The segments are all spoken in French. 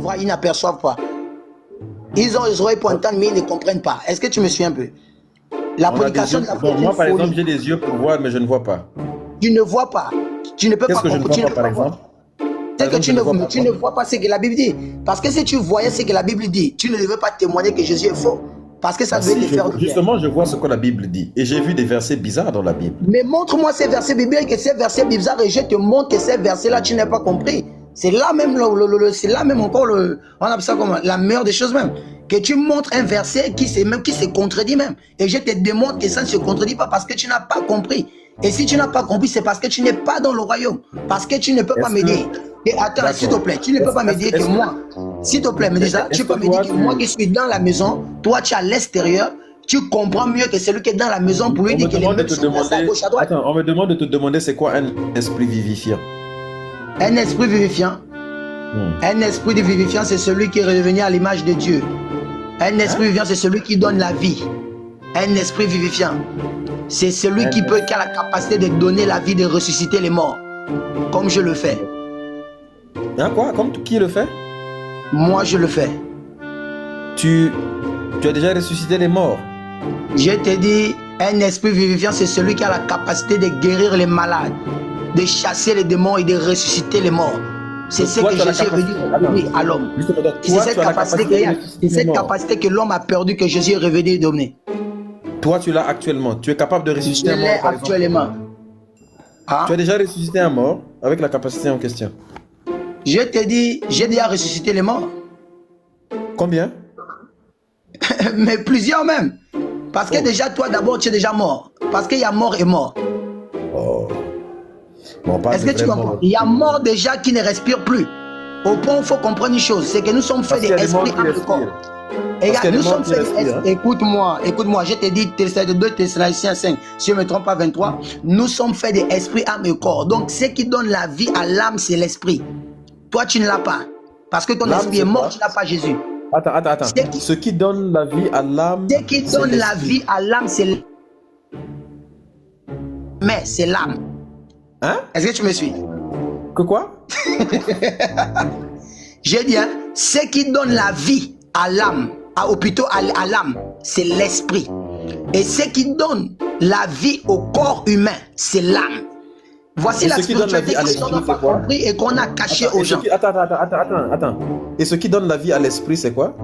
voient, ils n'aperçoivent pas. Ils ont les oreilles pour entendre, mais ils ne comprennent pas. Est-ce que tu me suis un peu? La prédication de la foi. Moi, par exemple, j'ai des yeux pour voir, mais je ne vois pas. Tu ne vois pas. Tu ne peux pas comprendre. Qu'est-ce que je ne vois pas, par exemple? C'est que tu ne vois pas ce que la Bible dit. Parce que si tu voyais ce que la Bible dit, tu ne devais pas témoigner que Jésus est faux. Parce que ça devait te faire du bien. Justement, je vois ce que la Bible dit. Et j'ai vu des versets bizarres dans la Bible. Mais montre-moi ces versets bibliques et ces versets bizarres et je te montre que ces versets-là, tu n'as pas compris. C'est là même, c'est là même encore, on appelle ça comme la meilleure des choses même. Que tu montres un verset qui se contredit même. Et je te démontre que ça ne se contredit pas parce que tu n'as pas compris. Et si tu n'as pas compris, c'est parce que tu n'es pas dans le royaume. Parce que tu ne peux pas me dire. Et attends, s'il te plaît, tu ne peux pas me dire que moi, s'il te plaît, me dis ça, tu peux me dire que moi qui suis dans la maison, toi tu es à l'extérieur, tu comprends mieux que celui qui est dans la maison pour lui dire que les mecs sont à gauche à droite. Attends, on me demande de te demander c'est quoi un esprit vivifiant. Un esprit vivifiant. Un esprit vivifiant, c'est celui qui est revenu à l'image de Dieu. Un esprit vivifiant, c'est celui qui donne la vie. Un esprit vivifiant, c'est celui qui a la capacité de donner la vie, de ressusciter les morts. Comme je le fais. Hein, quoi? Comme qui le fait? Moi, je le fais. Tu as déjà ressuscité les morts? Je te dis, un esprit vivifiant, c'est celui qui a la capacité de guérir les malades, de chasser les démons et de ressusciter les morts. C'est ce que Jésus est venu à l'homme. C'est cette capacité que l'homme a perdu, que Jésus est revenu donner. Toi, tu l'as actuellement. Tu es capable de ressusciter un mort? Je l'ai actuellement. Tu as déjà ressuscité un mort avec la capacité en question? Je te dis, j'ai déjà ressuscité les morts. Combien? Mais plusieurs même. Parce que déjà, toi d'abord, tu es déjà mort. Parce qu'il y a mort et mort. Oh. Bon, est-ce que tu comprends? Il y a mort déjà qui ne respire plus. Au point où il faut comprendre une chose, c'est que nous sommes faits d'esprit à le corps. Et nous sommes faits écoute-moi, je te dis 2 Thessaloniciens 5, si je ne me trompe pas 23, nous sommes faits d'esprit, âme et corps. Donc ce qui donne la vie à l'âme, c'est l'esprit. Toi, tu ne l'as pas. Parce que ton esprit est mort, tu n'as pas Jésus. Attends. Ce qui donne la vie à l'âme. Ce qui donne la vie à l'âme, c'est mais c'est l'âme. Hein? Est-ce que tu me suis? Que quoi? J'ai dit, hein, ce qui donne la vie à l'âme, ou plutôt à l'âme, c'est l'esprit. Et ce qui donne la vie au corps humain, c'est l'âme. Voici la spiritualité qu'on n'a pas compris et qu'on a caché aux gens. Attends. Et ce qui donne la vie à l'esprit, c'est quoi?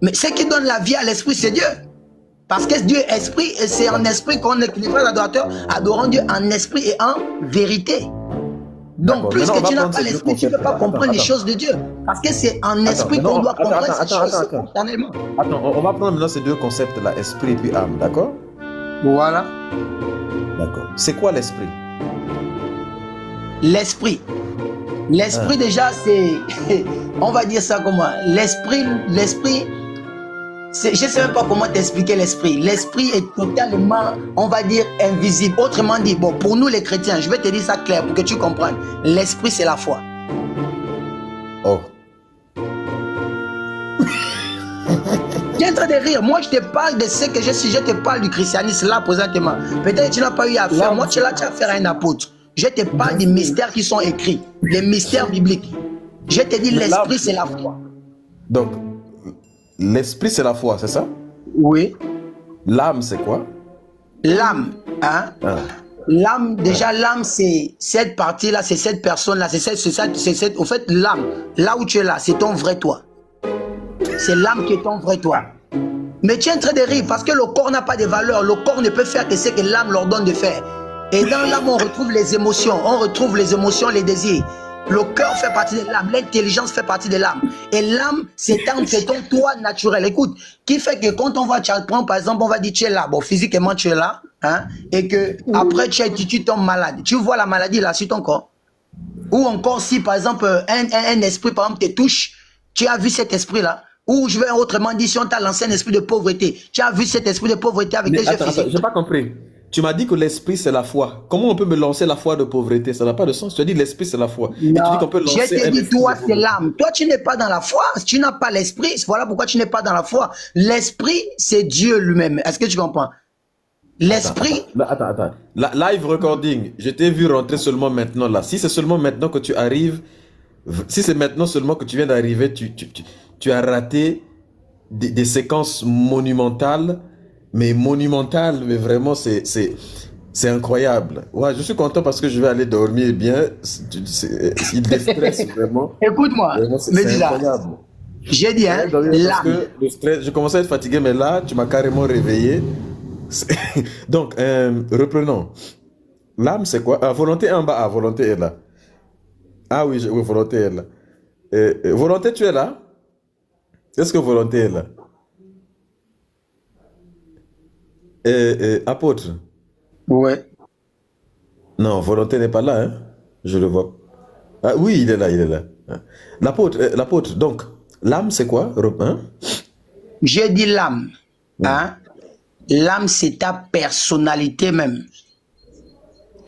Mais ce qui donne la vie à l'esprit, c'est Dieu. Parce que Dieu est esprit et c'est en esprit qu'on est les frères adorateurs adorant Dieu en esprit et en vérité. Donc, plus que tu n'as pas l'esprit, tu ne peux pas comprendre les choses de Dieu. Parce que c'est en esprit qu'on doit comprendre ces choses spontanément. Attends, on va prendre maintenant ces deux concepts-là, esprit et puis âme, d'accord? Voilà. D'accord. C'est quoi l'esprit? L'esprit. L'esprit déjà, c'est... on va dire ça comment? L'esprit... je ne sais même pas comment t'expliquer l'esprit. L'esprit est totalement, on va dire, invisible. Autrement dit, bon, pour nous les chrétiens, je vais te dire ça clair pour que tu comprennes. L'esprit, c'est la foi. Oh. Tu es en train de rire. Moi, je te parle de ce que je suis. Je te parle du christianisme là, présentement. Peut-être que tu n'as pas eu à faire. Moi, tu as affaire à un apôtre. Je te parle des mystères qui sont écrits. Les mystères bibliques. Je te dis, l'esprit, c'est la foi. Donc, l'esprit, c'est la foi, c'est ça? Oui. L'âme, c'est quoi? L'âme, hein? L'âme, déjà, l'âme, c'est cette partie-là, c'est cette personne-là, c'est cette... Au fait, l'âme, là où tu es là, c'est ton vrai toi. C'est l'âme qui est ton vrai toi. Mais tu es en train de rire parce que le corps n'a pas de valeur. Le corps ne peut faire que ce que l'âme leur donne de faire. Et dans l'âme, on retrouve les émotions, les désirs. Le cœur fait partie de l'âme, l'intelligence fait partie de l'âme. Et l'âme, c'est ton toi naturel. Écoute, qui fait que quand on va te prendre, par exemple, on va dire tu es là, bon, physiquement tu es là, hein, et que après tu tombes malade. Tu vois la maladie là sur ton corps. Ou encore si, par exemple, un esprit, par exemple, te touche, tu as vu cet esprit-là. Ou je vais autrement dire, si on t'a lancé un esprit de pauvreté, tu as vu cet esprit de pauvreté avec tes yeux physiques. J'ai pas compris. Tu m'as dit que l'esprit c'est la foi. Comment on peut me lancer la foi de pauvreté? Ça n'a pas de sens. Tu as dit l'esprit c'est la foi. Non, et tu dis qu'on peut lancer. Je t'ai dit toi c'est l'âme. Toi tu n'es pas dans la foi. Tu n'as pas l'esprit. Voilà pourquoi tu n'es pas dans la foi. L'esprit c'est Dieu lui-même. Est-ce que tu comprends? L'esprit. Attends. Live recording. Je t'ai vu rentrer seulement maintenant là. Si c'est seulement maintenant que tu arrives, Si c'est maintenant seulement que tu viens d'arriver, tu as raté des séquences monumentales, mais vraiment, c'est incroyable. Ouais, je suis content parce que je vais aller dormir bien. Il déstresse vraiment. Écoute-moi, Vraiment, me c'est dis ça. incroyable. J'ai dit, Je hein, vais dormir parce l'âme. que le stress, je commençais à être fatigué, mais là, tu m'as carrément réveillé. C'est- Donc, reprenons. L'âme, c'est quoi? Ah, volonté en bas. Ah, volonté est là. Ah oui, oui, volonté est là. Volonté, tu es là? Est-ce que volonté est là? Apôtre? Ouais. Non, volonté n'est pas là, hein? Je le vois. Ah oui, il est là, il est là. Hein. L'apôtre, donc, l'âme, c'est quoi? Hein? J'ai dit l'âme. Hmm. Hein? L'âme, c'est ta personnalité même.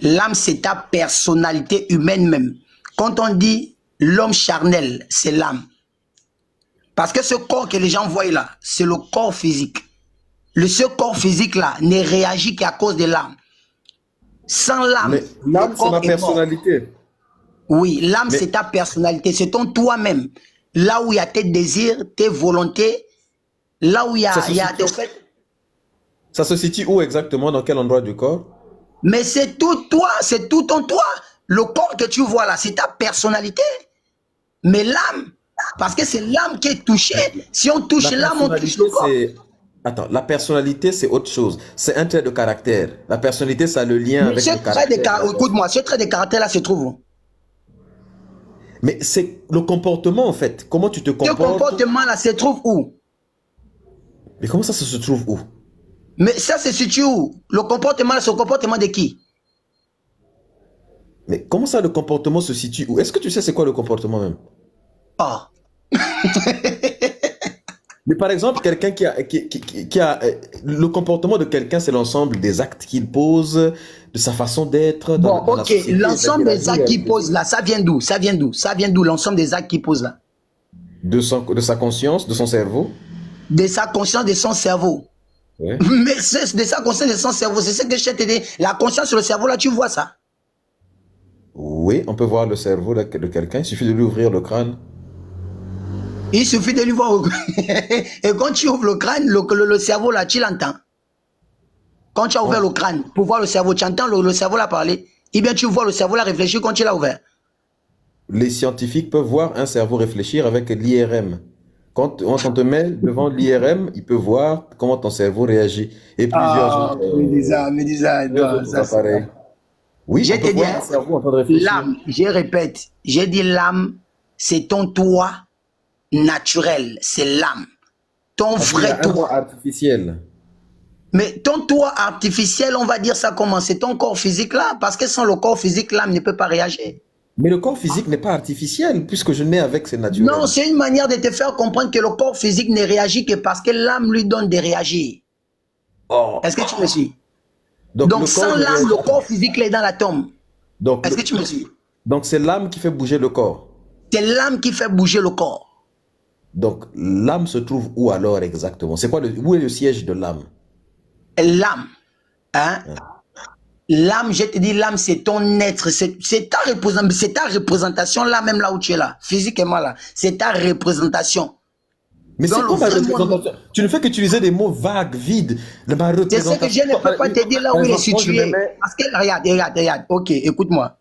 L'âme, c'est ta personnalité humaine même. Quand on dit l'homme charnel, c'est l'âme. Parce que ce corps que les gens voient là, c'est le corps physique. Ce corps physique là ne réagit qu'à cause de l'âme. Sans l'âme, Mais le l'âme, c'est corps ma est mort. personnalité. Oui, l'âme, Mais c'est ta personnalité, c'est ton toi-même. Là où il y a tes désirs, tes volontés, là où ça se il y a situe, en fait, ça se situe où exactement? Dans quel endroit du corps? mais c'est tout toi, c'est tout en toi. Le corps que tu vois là, c'est ta personnalité. Mais l'âme, parce que c'est l'âme qui est touchée. Si on touche La l'âme, on touche le personnalité, corps. c'est... Attends, la personnalité, c'est autre chose. C'est un trait de caractère. La personnalité, ça a le lien Mais avec ce le trait de caractère de la caractère, personne. écoute-moi, ce trait de caractère là se trouve où? Mais c'est le comportement, en fait. Comment tu te Ce comportes. comportement là se trouve où? Mais comment ça se trouve où? Mais ça se situe où? Le comportement là, c'est le comportement de qui? Mais comment ça, le comportement se situe où? Est-ce que tu sais c'est quoi le comportement même? Oh. Mais par exemple, quelqu'un le comportement de quelqu'un, c'est l'ensemble des actes qu'il pose, de sa façon d'être Bon, dans la ok, société. l'ensemble C'est-à-dire la des actes qu'il vie pose là, ça vient d'où? Ça vient d'où? Ça vient d'où l'ensemble des actes qu'il pose là? de sa conscience, de son cerveau. De sa conscience, de son cerveau. Ouais. Mais c'est de sa conscience, de son cerveau. C'est ce que je t'ai dit. La conscience sur le cerveau là, tu vois ça? Oui, on peut voir le cerveau de quelqu'un. Il suffit de lui ouvrir le crâne. Il suffit de lui voir. Et quand tu ouvres le crâne, le cerveau là, tu l'entends. Quand tu as ouvert Oh. le crâne pour voir le cerveau, tu entends le cerveau là parler. Eh bien, tu vois le cerveau là réfléchir quand tu l'as ouvert. Les scientifiques peuvent voir un cerveau réfléchir avec l'IRM. Quand on te met devant l'IRM, il peut voir comment ton cerveau réagit. Et Ah, me dis ça, plusieurs non, autres ça c'est pas. appareils. Oui, Je on peut te dis, voir un cerveau en train de réfléchir. l'âme, je répète, j'ai dit l'âme, c'est ton toi naturel, c'est l'âme. Ton Parce qu'il y vrai a un toi. moi artificiel. Mais ton toi artificiel, on va dire ça comment? C'est ton corps physique là, parce que sans le corps physique, l'âme ne peut pas réagir. Mais le corps physique n'est pas artificiel, puisque je nais avec, c'est naturel. Non, c'est une manière de te faire comprendre que le corps physique ne réagit que parce que l'âme lui donne de réagir. Oh. Est-ce que tu me suis? Donc, Donc le sans corps ne l'âme, réagit le pas. corps physique là est dans l'atome. Donc, Est-ce que tu me suis? donc c'est l'âme qui fait bouger le corps. C'est l'âme qui fait bouger le corps. Donc, l'âme se trouve où alors exactement? C'est quoi où est le siège de l'âme? L'âme, hein? L'âme, je te dis, l'âme, c'est ton être, c'est ta représentation là, même là où tu es là, physiquement là, c'est ta représentation. Mais Dans c'est le quoi ma vrai monde, représentation? Tu ne fais qu'utiliser des mots vagues, vides. Ma c'est ce que je représentation. ne peux pas te dire là où il est situé. Mets... Parce que, regarde, ok, écoute-moi.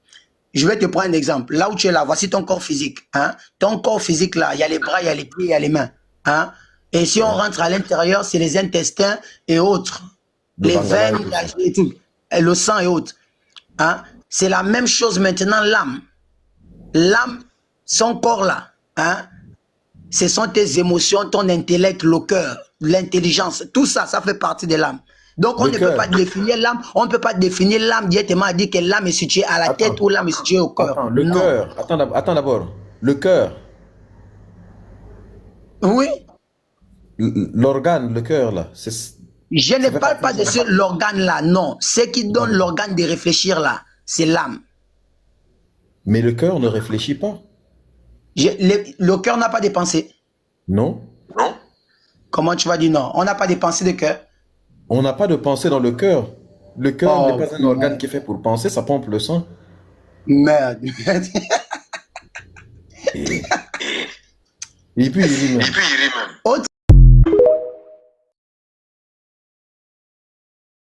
Je vais te prendre un exemple. Là où tu es là, voici ton corps physique. Hein? Ton corps physique là, il y a les bras, il y a les pieds, il y a les mains. Hein? Et si on rentre à l'intérieur, c'est les intestins et autres. Les veines, et tout, et le sang et autres. Hein? C'est la même chose maintenant, l'âme. L'âme, son corps là, hein? Ce sont tes émotions, ton intellect, le cœur, l'intelligence, tout ça, ça fait partie de l'âme. Donc on ne peut pas définir l'âme, on ne peut pas définir l'âme directement à dire que l'âme est située à la tête ou l'âme est située au cœur. Attends, le cœur, attends d'abord. Le cœur. Oui. L'organe, le cœur là. Je ne parle pas de l'organe là, non. Ce qui donne l'organe de réfléchir là, c'est l'âme. Mais le cœur ne réfléchit pas. Le cœur n'a pas de pensée. Non. Non. Comment tu vas dire non? On n'a pas de pensée de cœur. On n'a pas de pensée dans le cœur. Le cœur n'est pas un organe qui est fait pour penser, ça pompe le sang. Merde. Et puis, il rit même. Autre